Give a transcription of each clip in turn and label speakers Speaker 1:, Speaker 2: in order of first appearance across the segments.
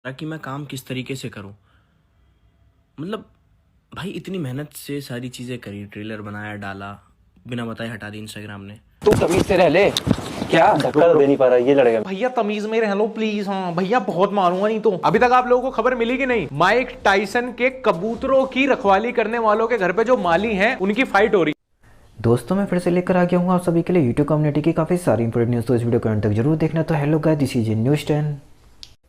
Speaker 1: कि मैं काम किस तरीके से करूं। मतलब भाई इतनी मेहनत से सारी चीजें करी, ट्रेलर बनाया, डाला, बिना बताए हटा दी इंस्टाग्राम ने।
Speaker 2: तू तमीज से रह ले। क्या धक्का तो दे नहीं पा रहा, ये लड़ेगा।
Speaker 3: भैया तमीज में रह लो प्लीज। हाँ भैया बहुत मारूंगा नहीं तो। अभी तक आप लोगों को खबर मिली कि नहीं, माइक टाइसन के कबूतरों की रखवाली करने वालों के घर पे जो माली हैं उनकी फाइट हो रही।
Speaker 4: दोस्तों मैं फिर से लेकर आ गया हूँ आप सभी के लिए यूट्यूब कम्युनिटी की काफ़ी सारी इंपॉर्टेंट न्यूज़, तो इस वीडियो को अंत तक जरूर देखना। तो hello guys, this is news 10।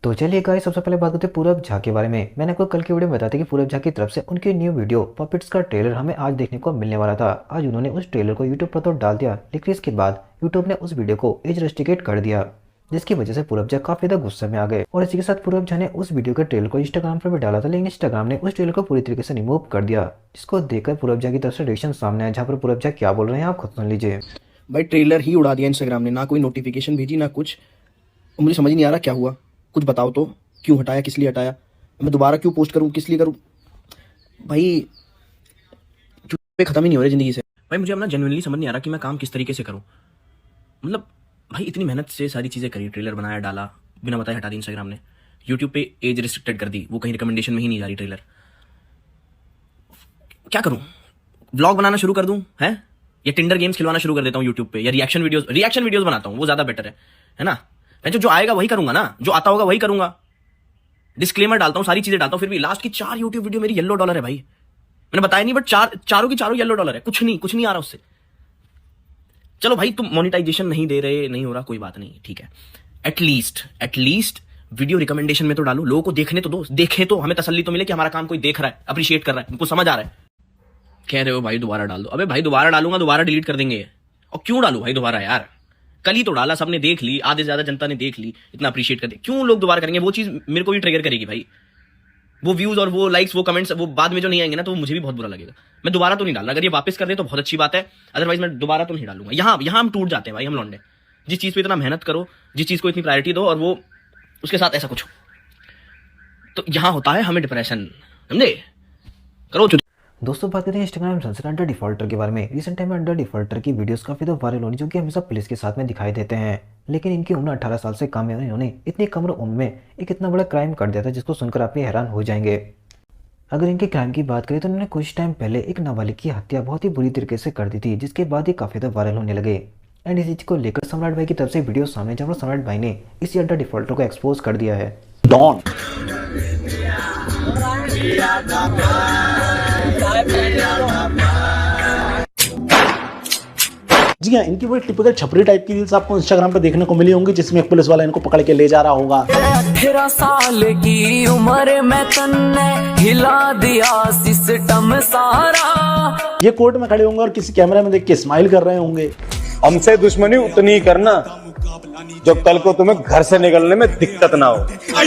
Speaker 4: तो चलिए गाइस, सबसे पहले बात करते हैं पूरब झा के बारे में। मैंने आपको कल की वीडियो में बताया था कि पूरब झा की तरफ से उनकी न्यू वीडियो पपेट्स का ट्रेलर हमें आज देखने को मिलने वाला था। आज उन्होंने उस ट्रेलर को यूट्यूब पर तो डाल दिया, लेकिन इसके बाद यूट्यूब ने उस वीडियो को एज रेस्ट्रिकेट कर दिया, जिसकी वजह से पूरब झा काफी ज्यादा गुस्से में आ गए। और इसी के साथ पूरब झा ने उस वीडियो के ट्रेलर को इंस्टाग्राम पर भी डाला था, लेकिन इंस्टाग्राम ने उस ट्रेलर को पूरी तरीके से रिमूव कर दिया, जिसको देखकर पूरब झा की तरफ से रिएक्शन सामने आया, जहाँ पर पूरब झा क्या बोल रहे हैं आप खुद सुन लीजिए।
Speaker 1: भाई ट्रेलर ही उड़ा दिया इंस्टाग्राम ने, ना कोई नोटिफिकेशन भेजी ना कुछ। मुझे समझ नहीं आ रहा क्या हुआ, कुछ बताओ तो। क्यों हटाया, किस लिए हटाया, मैं दोबारा क्यों पोस्ट करूं, किस लिए करूं। भाई चुप्पे खत्म ही नहीं हो रही जिंदगी से। भाई मुझे अपना जेन्युइनली समझ नहीं आ रहा कि मैं काम किस तरीके से करूं। मतलब भाई इतनी मेहनत से सारी चीजें करी, ट्रेलर बनाया, डाला, बिना बताए हटा दी इंस्टाग्राम ने। यूट्यूब पे एज रिस्ट्रिक्टेड कर दी, वो कहीं रिकमेंडेशन में ही नहीं जा रही ट्रेलर। क्या करूं, व्लॉग बनाना शुरू कर दूं है, या टिंडर गेम्स खिलवाना शुरू कर देता हूं यूट्यूब पे, या रिएक्शन वीडियोस बनाता हूं, वो ज्यादा बेटर है ना। मैं जो आएगा वही करूंगा ना, जो आता होगा वही करूंगा। डिस्क्लेमर डालता हूं, सारी चीजें डालता हूं, फिर भी लास्ट की 4 यूट्यूब वीडियो मेरी येलो डॉलर है भाई। मैंने बताया नहीं, बट चारों की चारों येलो डॉलर है। कुछ नहीं आ रहा उससे। चलो भाई तुम मोनेटाइजेशन नहीं दे रहे, नहीं हो रहा, कोई बात नहीं, ठीक है। एटलीस्ट वीडियो रिकमेंडेशन में तो डालो, लोगों को देखने तो दो, देखे तो, हमें तसल्ली तो मिले कि हमारा काम कोई देख रहा है, अप्रिशिएट कर रहा है, उनको समझ आ रहा है। कह रहे हो भाई दोबारा डाल दो। अबे भाई दोबारा डालूंगा, दोबारा डिलीट कर देंगे। और क्यों डालू भाई दोबारा यार, कल ही तो डाला, सबने देख ली, आधे से ज्यादा जनता ने देख ली, इतना अप्रिशिएट कर दे, क्यों लोग दोबारा करेंगे। वो चीज मेरे को भी ट्रिगर करेगी भाई, वो व्यूज और वो लाइक्स, वो कमेंट्स, वो बाद में जो नहीं आएंगे ना, तो मुझे भी बहुत बुरा लगेगा। मैं दोबारा तो नहीं डाल रहा, अगर ये वापस कर दे तो बहुत अच्छी बात है, अदरवाइज मैं दोबारा तो नहीं डालूंगा। यहाँ हम टूट जाते हैं भाई, हम लौंडे। जिस चीज पे इतना मेहनत करो, जिस चीज को इतनी प्रायोरिटी दो, और वो उसके साथ ऐसा कुछ हो, तो यहाँ होता है हमें डिप्रेशन, समझे। करो।
Speaker 4: दोस्तों बात करते हैं इंस्टाग्राम इन्फ्लुएंसर अंडर डिफॉल्टर के बारे में। रिसेंट टाइम में अंडर डिफॉल्टर की वीडियोस काफी तो वायरल होनी, जो कि हमेशा पुलिस के साथ में दिखाई देते हैं, लेकिन इनकी उम्र 18 साल से कम है और इन्होंने इतनी कम उम्र में एक इतना बड़ा क्राइम कर दिया था, जिसको सुनकर आप भी हैरान हो जाएंगे। अगर इनके क्राइम की बात करें तो इन्होंने कुछ टाइम पहले एक नाबालिग की हत्या बहुत ही बुरी तरीके से कर दी थी, जिसके बाद ये काफी ज्यादा वायरल होने लगे। एंड इसी चीज को लेकर सम्राट भाई की तरफ से वीडियो सामने, जब सम्राट भाई ने इसी अंडर डिफॉल्टर को एक्सपोज कर दिया है।
Speaker 2: डॉन जी हाँ, इनकी वही टिपिकल छपरी टाइप की रील्स आपको इंस्टाग्राम पे देखने को मिली होंगी, जिसमें एक पुलिस वाला इनको पकड़ के ले जा रहा होगा।
Speaker 5: 18 साल की उम्र में तन्ने हिला दिया सिस्टम सारा।
Speaker 2: ये कोर्ट में खड़े होंगे और किसी कैमरे में देख के स्माइल कर रहे होंगे।
Speaker 6: हमसे दुश्मनी उतनी ही करना जो कल को तुम्हें घर से निकलने में दिक्कत ना हो।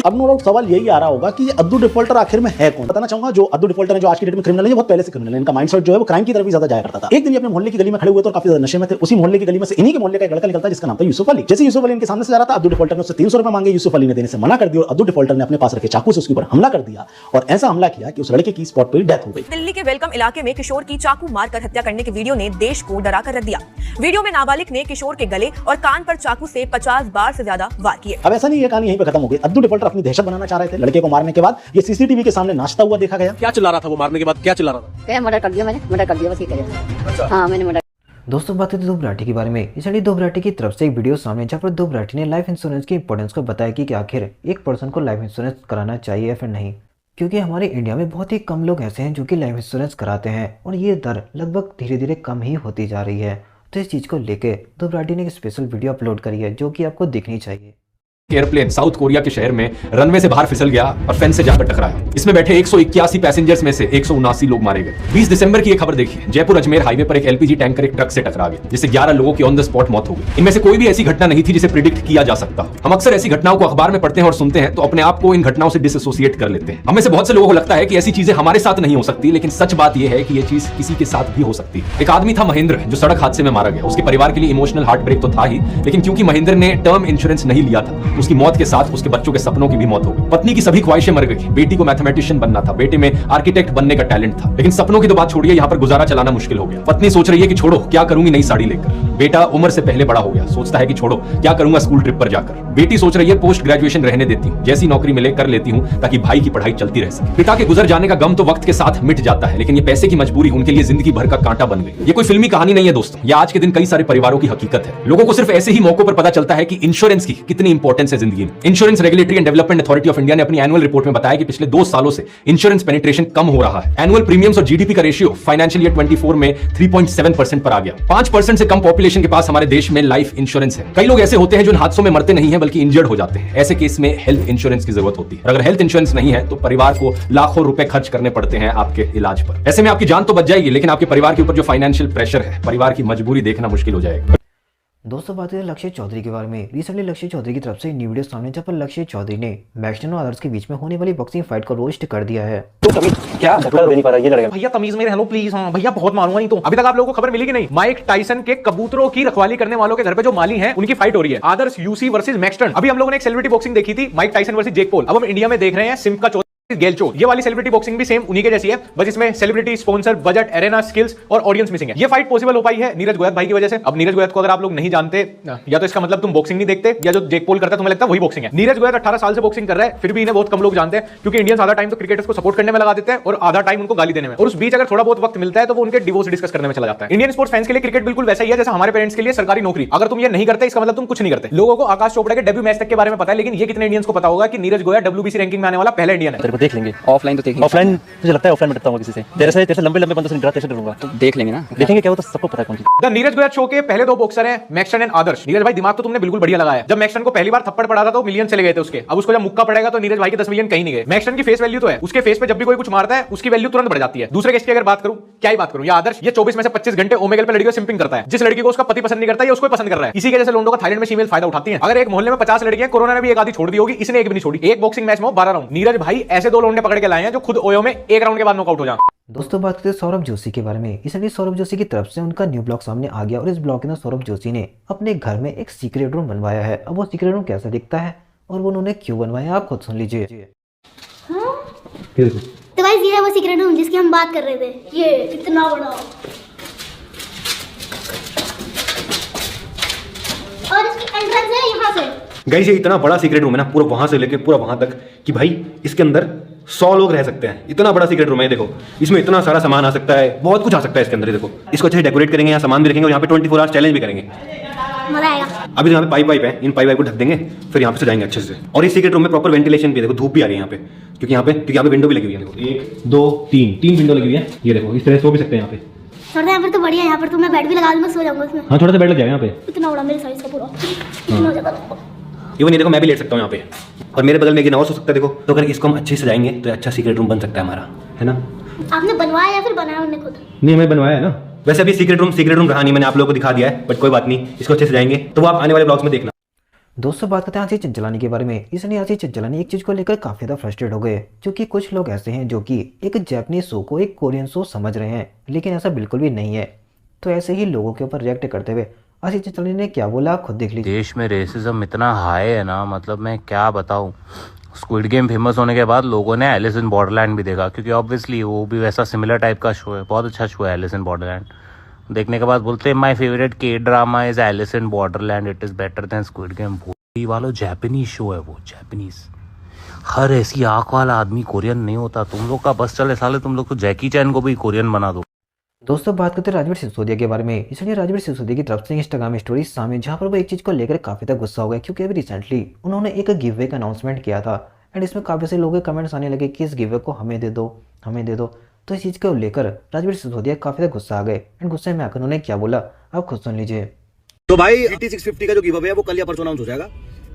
Speaker 2: अब नो डाउट सवाल यही आ रहा होगा कि ये अद्दू डिफॉल्टर आखिर में है कौन। बताना चाहूंगा, जो अद्दू डिफॉल्टर है, जो आज की डेट में क्रिमिनल है, बहुत पहले से क्रिमिनल है। इनका माइंडसेट जो है वो क्राइम की तरफ ही ज्यादा जाया करता था। एक दिन ये अपने मोहल्ले की गली में खड़े हुए थे और काफी ज्यादा नशे में थे। उसी मोहल्ले की गली में से इन्हीं के मोहल्ले का एक लड़का निकलता है, जिसका नाम था यूसुफ अली। जैसे यूसुफ अली इनके सामने से जा रहा था, अद्दू डिफॉल्टर ने उससे 300 रुपए मांगे। यूसुफ अली ने देने से मना कर दिया और अद्दू डिफॉल्टर ने अपने पास रखे चाकू से उसके ऊपर हमला कर दिया, और ऐसा हमला किया कि उस लड़के की स्पॉट पर डेथ हो गई।
Speaker 7: दिल्ली के वेलकम इलाके में किशोर की चाकू मारकर हत्या करने की वीडियो ने देश को डरा कर रख दिया। वीडियो में नाबालिग ने किशोर के गले और कान पर चाकू से 50 बार से ज्यादा वार किए।
Speaker 2: अब ऐसा नहीं, ये कहानी यहीं पे खत्म हो गई। अद्दू डिफॉल्टर अपनी दहशत बनाना चाह रहे थे। लड़के को मारने के बाद ये सीसीटीवी के सामने नाचता हुआ देखा गया।
Speaker 8: क्या चिल्ला रहा था वो मारने के बाद, क्या चिल्ला रहा था?
Speaker 9: क्या मर्डर कर दिया मैंने, मर्डर कर दिया बस, ये कह हाँ मैंने मर्डर।
Speaker 4: दोस्तों बात करते हैं ध्रुव राठी के बारे में। रिसेंटली ध्रुव राठी की तरफ से एक वीडियो सामने, जहाँ पर ध्रुव राठी ने लाइफ इंश्योरेंस की इंपॉर्टेंस को बताया कि आखिर एक पर्सन को लाइफ इंश्योरेंस कराना चाहिए या फिर नहीं, क्योंकि हमारे इंडिया में बहुत ही कम लोग ऐसे हैं जो कि लाइफ इंश्योरेंस कराते हैं, और ये दर लगभग धीरे धीरे कम ही होती जा रही है। तो इस चीज़ को लेकर ध्रुव राठी ने एक स्पेशल वीडियो अपलोड करी है, जो कि आपको देखनी चाहिए।
Speaker 8: एयरप्लेन साउथ कोरिया के शहर में रनवे से बाहर फिसल गया और फेंस से जाकर टकराया। इसमें बैठे 181 पैसेंजर्स में से 179 लोग मारे गए। 20 दिसंबर की एक खबर देखिए, जयपुर अजमेर हाईवे पर एक एलपीजी टैंकर एक ट्रक से टकरा गया, जिससे 11 लोगों की ऑन द स्पॉट मौत हो गई। इनमें से कोई भी ऐसी घटना नहीं थी जिसे प्रिडिक्ट किया जा सकता। हम अक्सर ऐसी घटनाओं को अखबार में पढ़ते हैं और सुनते हैं, तो अपने आप को इन घटनाओं से डिसएसोसिएट कर लेते हैं। हमें से बहुत से लोगों को लगता है कि ऐसी चीजें हमारे साथ नहीं हो सकती, लेकिन सच बात यह है कि यह चीज किसी के साथ भी हो सकती है। एक आदमी था महेंद्र, जो सड़क हादसे में मारा गया। उसके परिवार के लिए इमोशनल हार्ट ब्रेक तो था ही, लेकिन क्योंकि महेंद्र ने टर्म इंश्योरेंस नहीं लिया था, उसकी मौत के साथ उसके बच्चों के सपनों की भी मौत हो गई। पत्नी की सभी ख्वाहिशें मर गई। बेटी को मैथमेटिशियन बनना था, बेटे में आर्किटेक्ट बनने का टैलेंट था, लेकिन सपनों की तो बात छोड़िए, यहाँ पर गुजारा चलाना मुश्किल हो गया। पत्नी सोच रही है कि छोड़ो क्या करूंगी नई साड़ी लेकर। बेटा उम्र से पहले बड़ा हो गया, सोचता है कि छोड़ो क्या करूंगा स्कूल ट्रिप पर जाकर। बेटी सोच रही है पोस्ट ग्रेजुएशन रहने देती हूँ, जैसी नौकरी मिले कर लेती हूँ ताकि भाई की पढ़ाई चलती रह सके। पिता के गुजर जाने का गम तो वक्त के साथ मिट जाता है, लेकिन ये पैसे की मजबूरी उनके लिए जिंदगी भर का कांटा बन गई। ये कोई फिल्मी कहानी नहीं है दोस्तों, ये आज के दिन कई सारे परिवारों की हकीकत है। लोगों को सिर्फ ऐसे ही मौकों पर पता चलता है कि इंश्योरेंस की कितनी इंपॉर्टेंस है जिंदगी में। Insurance regulatory and development authority of India ने अपनी एनुअल रिपोर्ट में बताया कि पिछले 2 सालों से इंश्योरेंस पेनिट्रेशन कम हो रहा है। एनुअल प्रीमियम्स और जीडीपी का रेशियो फाइनेंशियल ईयर 24 में 3.7% पर आ गया। 5% से कम पॉपुलेशन के पास हमारे देश में लाइफ इंश्योरेंस है। कई लोग ऐसे होते हैं जो इन हादसों में मरते नहीं है बल्कि इंजर्ड हो जाते हैं। ऐसे केस में हेल्थ इंश्योरेंस की जरूरत होती है, और अगर हेल्थ इंश्योरेंस नहीं है तो परिवार को लाखों रुपए खर्च करने पड़ते हैं आपके इलाज पर। ऐसे में आपकी जान तो बच जाएगी, लेकिन आपके परिवार के ऊपर जो फाइनेंशियल प्रेशर है, परिवार की मजबूरी देखना मुश्किल हो जाएगा।
Speaker 4: दोस्तों बात करें लक्ष्य चौधरी के बारे में। रिसेंटली लक्ष्य चौधरी की तरफ से न्यू वीडियो सामने जब पर लक्ष्य चौधरी ने मैक्सन और आदर्श के बीच में होने वाली बॉक्सिंग फाइट को रोस्ट कर दिया है।
Speaker 3: क्या नहीं पा रहा ये लड़ेगा भैया, तमीज में हेलो प्लीज। हाँ भैया बहुत मारूंगा नहीं तो। अभी तक आप लोगों को खबर मिली कि नहीं, माइक टाइसन के कबूतरों की रखवाली करने वालों के घर पे जो माली हैं उनकी फाइट हो रही है। आदर्श यूसी वर्सेस मैक्सटन। अभी हम लोगों ने एक सेलिब्रिटी बॉक्सिंग देखी थी, Mike Tyson versus Jake Paul. अब हम इंडिया में देख रहे हैं सिम्का गेलचो। ये वाली सेलिब्रिटी बॉक्सिंग भी सेम उन्हीं के जैसी है, बस इसमें celebrity, sponsor, budget, arena, skills और ऑडियंस मिसिंग है। ये फाइट पॉसिबल हो पाई है नीरज गोयत भाई की वजह से। अब नीरज गोयत को अगर आप लोग नहीं जानते, या तो इसका मतलब तुम बॉक्सिंग नहीं देखते, या जो जेक पॉल करता है तुम्हें लगता है वही बॉक्सिंग है। नीरज गोयत 18 साल से बॉक्सिंग कर रहा है, फिर भी इन्हें बहुत कम लोग जानते हैं, क्योंकि इंडियंस आधा टाइम तो क्रिकेटर्स को सपोर्ट करने में लगा देते हैं और आधा टाइम उनको गाली देने में, और उस बीच अगर थोड़ा बहुत वक्त मिलता है तो वो उनके डिवोर्स डिस्कस करने में चला जाता है। इंडियन स्पोर्ट्स फैंस के लिए क्रिकेट बिल्कुल वैसा ही है जैसा हमारे पेरेंट्स के लिए सरकारी नौकरी। अगर तुम ये नहीं करते इसका मतलब तुम कुछ नहीं करते। लोगों को आकाश चोपड़ा के डेब्यू मैच तक के बारे में पता है, लेकिन ये कितने इंडियंस को पता होगा कि नीरज गोयत डब्ल्यूबीसी रैंकिंग में आने वाला पहला इंडियन है।
Speaker 10: तेरे को देख लेंगे ऑफलाइन, तो देखेंगे ऑफलाइन। मुझे लगता है ऑफलाइन में डरता हूं किसी से। तेरे से लंबे बंदों से कैसे डरूंगा? तो देख लेंगे ना, देखेंगे क्या होता है, सबको पता है कौन सी।
Speaker 3: द नीरज गोयत शो के पहले 2 बॉक्सर हैं मैक्सन एंड आदर्श। नीरज भाई दिमाग तो तुमने बिल्कुल बढ़िया लगाया। जब मैक्सन को पहली बार थप्पड़ पड़ा था तो मिलियन चले गए थे उसके। अब उसको जब मुक्का पड़ेगा तो नीरज भाई के 10 मिलियन कहीं नहीं गए। मैक्सन की फेस वैल्यू तो है, उसके फेस पे जब भी कोई कुछ मारता है उसकी वैल्यू तुरंत बढ़ जाती है। दूसरे केस की अगर बात करूं, क्या ही बात करूं, या आदर्श ये 24 में से 25 घंटे ओमेगल पे लड़की को सिंपिंग करता है। जिस लड़की को उसका पति पसंद नहीं करता है उसको पसंद कर रहा है। इसी के जैसे लोगों का थाईलैंड में फीमेल फायदा उठाती है। अगर एक मोहल्ले में 50 लड़कियां, कोरोना ने भी एक आधी छोड़ दी होगी, इसने एक भी नहीं छोड़ी। एक बॉक्सिंग मैच में 12 राउंड। नीरज भाई ऐसे 2 लौंडे पकड़ के लाए हैं जो खुद ओयो में 1 राउंड के बाद नॉकआउट हो जाए।
Speaker 4: दोस्तों बात करते हैं सौरभ जोशी के बारे में। इसलिए सौरभ जोशी की तरफ से उनका न्यू ब्लॉग सामने आ गया, और इस ब्लॉग के अंदर सौरभ जोशी ने अपने घर में एक सीक्रेट रूम बनवाया है। अब वो सीक्रेट रूम कैसा दिखता है और वो उन्होंने क्यों बनवाया आप खुद सुन लीजिए।
Speaker 11: तो गाइस ये है वो सीक्रेट रूम जिसकी हम बात कर रहे थे। ये इतना बड़ा, और इसकी एंट्रेंस है यहाँ से।
Speaker 6: गाइस ये इतना बड़ा सीक्रेट रूम है ना, पूरा वहां से लेके पूरा वहां तक, कि भाई इसके अंदर 100 लोग रह सकते हैं। इतना बड़ा सीक्रेट रूम है। देखो इसमें इतना सारा सामान आ सकता है, बहुत कुछ आ सकता है इसके अंदर। देखो इसको अच्छे से डेकोरेट करेंगे, यहाँ सामान भी रखेंगे, और यहाँ पे 24 आवर्स चैलेंज भी करेंगे।
Speaker 11: मजा आएगा।
Speaker 6: अभी यहाँ पे पाइप है, इन पाइप को ढक देंगे, फिर यहाँ पे सजाएंगे अच्छे से। और इस सीक्रेट रूम में प्रॉपर वेंटिलेशन भी है। देखो धूप भी आ रही है यहाँ पे, क्योंकि यहाँ पे विंडो भी लगी हुई है। देखो 1 2 3 विंडो लगी हुई है। ये देखो इस तरह सो भी सकते हैं यहाँ पे।
Speaker 11: थोड़ा यहाँ पर तो बढ़िया है, यहाँ पर तो मैं बेड भी लगा दूंगा, सो जाऊंगा उसमें।
Speaker 6: हाँ थोड़ा सा बेड लग जाएगा यहाँ पे।
Speaker 11: इतना बड़ा मेरे साइज का पूरा, इतना ज्यादा।
Speaker 6: इवन ये देखो मैं भी लेट सकता हूँ यहाँ पे, और मेरे बगल में एक और सो सकता है। देखो तो अगर इसको हम अच्छे से सजाएंगे तो अच्छा सीक्रेट रूम बन सकता है हमारा, है ना।
Speaker 11: आपने बनवाया या फिर बनाया उन्होंने खुद?
Speaker 6: नहीं मैं बनवाया है ना। वैसे अभी सीक्रेट रूम रहा नहीं, मैंने आप लोगों को दिखा दिया है, बट कोई बात नहीं, इसको अच्छे से सजाएंगे तो वो आप आने वाले ब्लॉग्स में देखना।
Speaker 4: दोस्तों बात करते हैं आशीष चंचलानी के बारे में। इसलिए आशीष चंचलानी एक चीज़ को लेकर काफ़ी ज़्यादा फ्रस्ट्रेट हो गए, क्योंकि कुछ लोग ऐसे हैं जो कि एक जापानीज शो को एक कोरियन शो समझ रहे हैं, लेकिन ऐसा बिल्कुल भी नहीं है। तो ऐसे ही लोगों के ऊपर रिएक्ट करते हुए आशीष चंचलानी ने क्या बोला आप खुद देख लीजिए।
Speaker 12: देश में रेसिज्म इतना हाई है ना, मतलब मैं क्या बताऊं। स्क्विड गेम फेमस होने के बाद लोगों ने एलिस इन बॉर्डरलैंड भी देखा, क्योंकि ऑब्वियसली वो भी वैसा सिमिलर टाइप का शो है। बहुत अच्छा शो है एलिस इन बॉर्डरलैंड। देखने के बाद बोलते हैं my favourite K drama is Alice in Borderland, it is better than Squid Game. वो वाला जापानीज शो है, वो जापानीज। हर ऐसी आंख वाला आदमी कोरियन नहीं होता। तुम लोग का बस चले साले, तुम लोग तो जैकी चैन को भी कोरियन बना दो।
Speaker 4: दोस्तों बात करते हैं राजवीर सिसोदिया के बारे में। इसलिए राजवीर सिसोदिया की तरफ से इंस्टाग्राम स्टोरी सामने, जहां पर वो एक चीज़ को लेकर काफ़ी तक गुस्सा हो गया, क्योंकि अभी रिसेंटली उन्होंने एक गिव वे का अनाउंसमेंट किया था, एंड इसमें काफ़ी से लोगों के कमेंट्स आने लगे कि इस गिव वे को हमें दे दो, हमें दे दो। तो इस चीज़ को लेकर राजवीर सिसोदिया काफ़ी तक गुस्सा आ गए, एंड गुस्से में आकर उन्होंने क्या बोला आप खुद सुन लीजिए।
Speaker 1: तो भाई GT 650 का जो गिव अवे है वो कल या परसों अनाउंस हो जाएगा।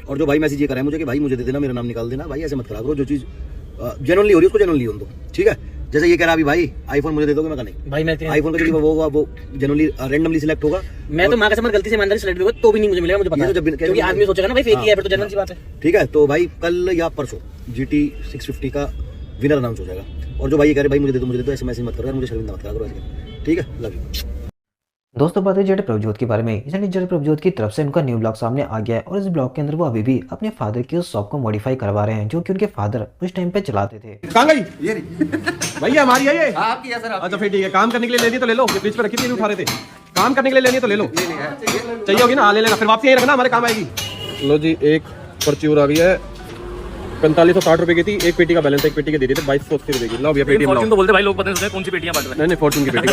Speaker 1: और जो भाई मैसेज ये कर रहा है मुझे कि भाई मुझे दे देना, मेरा नाम निकाल देना, भाई ऐसे मत करा करो। जो चीज़ जेन्युइनली हो रही है उसको जेन्युइनली होने दो, ठीक है। जैसे ये कह रहा अभी भाई आईफोन मुझे दे दोगे, मैं कहा नहीं भाई, मैं आईफोन का जो वो जेन्युइनली रैंडमली सिलेक्ट होगा। मैं तो मां कसम गलती से ईमानदारी सिलेक्ट होगा तो भी नहीं मुझे मिलेगा, मुझे पता है। क्योंकि आदमी सोचेगा ना भाई फेक ही है, फिर तो जेन्युइन सी बात है, ठीक है। तो भाई कल या परसों GT 650 का विनर अनाउंस हो जाएगा। और जो भाई ये कह रहे भाई मुझे दे दो ऐसे मैसेज मत करो यार, मुझे शर्मिंदा मत करा करो ऐसे, ठीक है। Love you.
Speaker 4: दोस्तों बात है जड प्रभजोत के बारे में। इसलिए जड प्रभजोत की तरफ से उनका न्यू ब्लॉग सामने आ गया है और इस ब्लॉग के अंदर वो अभी भी अपने फादर की उस शॉप को मॉडिफाई करवा रहे हैं जो कि उनके फादर उस टाइम पे चलाते थे।
Speaker 3: कहाँ गई ये भैया हमारी है ये आपकी है सर। अच्छा फिर ठीक है, काम करने के लिए लेनी तो ले लो, ये फ्रिज पे रखी थी उठा रहे थे। काम करने के लिए लेनी तो ले लो, चाहिए होगी ना हाँ ले लेना, फिर वापस यही रखना, हमारे काम आएगी। लो जी एक पर्ची और आ गई है, 4560 रुपए की थी, एक पेटी का बैलेंस, एक पेटी के दे रहे थे 2280 रुपए की। लो भैया पेटी तो बोलते भाई लोग पता नहीं कौन सी पेटियां बांट रहे हैं। नहीं फॉर्चून की पेटी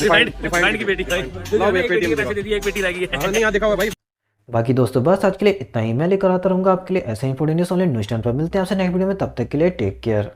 Speaker 3: भाई, रिफाइंड की पेटी। लो भैया पेटी में पैसे दे दिए, एक पेटी लगी है। नहीं यहाँ देखा हुआ भाई।
Speaker 4: बाकी दोस्तों बस आज के लिए इतना ही, मैं लेकर आता रहूंगा आपके लिए ऐसे informative news online news channel पर। मिलते हैं आपसे नेक्स्ट वीडियो में, तब तक के लिए टेक केयर।